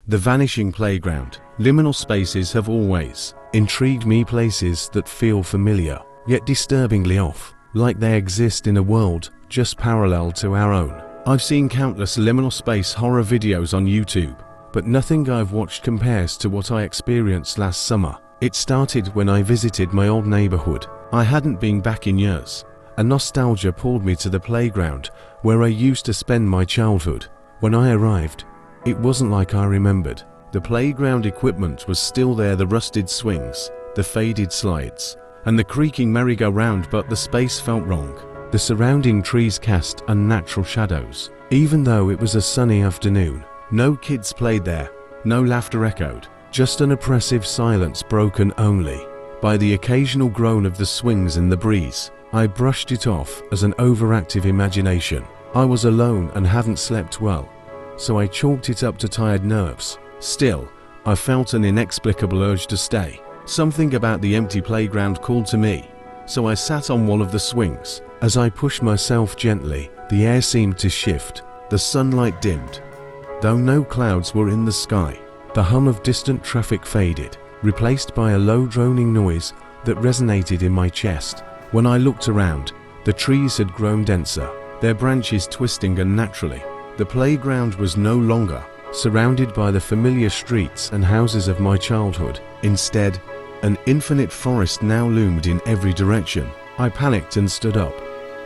The Vanishing Playground. Liminal spaces have always intrigued me, places that feel familiar, yet disturbingly off, like they exist in a world just parallel to our own. I've seen countless liminal space horror videos on YouTube, but nothing I've watched compares to what I experienced last summer. It started when I visited my old neighborhood. I hadn't been back in years, and nostalgia pulled me to the playground where I used to spend my childhood. When I arrived, it wasn't like I remembered. The playground equipment was still there, the rusted swings, the faded slides, and the creaking merry-go-round, but the space felt wrong. The surrounding trees cast unnatural shadows. Even though it was a sunny afternoon, no kids played there, no laughter echoed, just an oppressive silence broken only by the occasional groan of the swings in the breeze. I brushed it off as an overactive imagination. I was alone and hadn't slept well, so I chalked it up to tired nerves. Still, I felt an inexplicable urge to stay. Something about the empty playground called to me, so I sat on one of the swings. As I pushed myself gently, the air seemed to shift. The sunlight dimmed, though no clouds were in the sky. The hum of distant traffic faded, replaced by a low droning noise that resonated in my chest. When I looked around, the trees had grown denser, their branches twisting unnaturally. The playground was no longer surrounded by the familiar streets and houses of my childhood. Instead, an infinite forest now loomed in every direction. I panicked and stood up,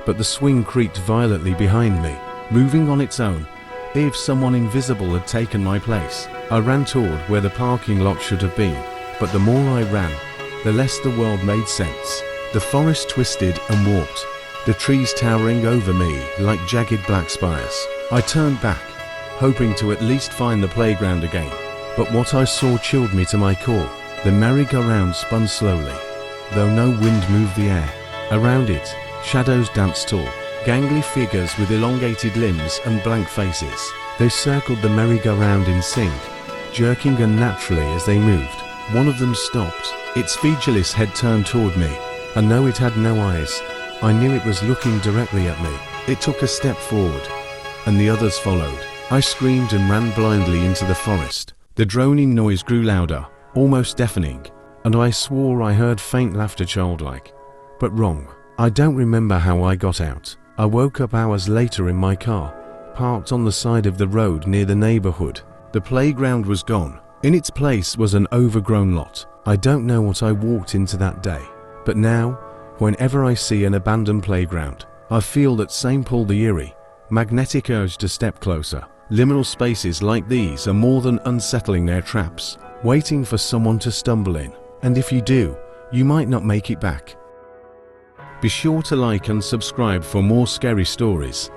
but the swing creaked violently behind me, moving on its own, as if someone invisible had taken my place. I ran toward where the parking lot should have been, but the more I ran, the less the world made sense. The forest twisted and warped, the trees towering over me like jagged black spires. I turned back, hoping to at least find the playground again, but what I saw chilled me to my core. The merry-go-round spun slowly, though no wind moved the air. Around it, shadows danced tall, gangly figures with elongated limbs and blank faces. They circled the merry-go-round in sync, jerking unnaturally as they moved. One of them stopped, its featureless head turned toward me, and though it had no eyes, I knew it was looking directly at me. It took a step forward, and the others followed. I screamed and ran blindly into the forest. The droning noise grew louder, almost deafening, and I swore I heard faint laughter, childlike, but wrong. I don't remember how I got out. I woke up hours later in my car, parked on the side of the road near the neighborhood. The playground was gone. In its place was an overgrown lot. I don't know what I walked into that day, but now, whenever I see an abandoned playground, I feel that same pull, the eerie, magnetic urge to step closer. Liminal spaces like these are more than unsettling, they're traps, waiting for someone to stumble in. And if you do, you might not make it back. Be sure to like and subscribe for more scary stories.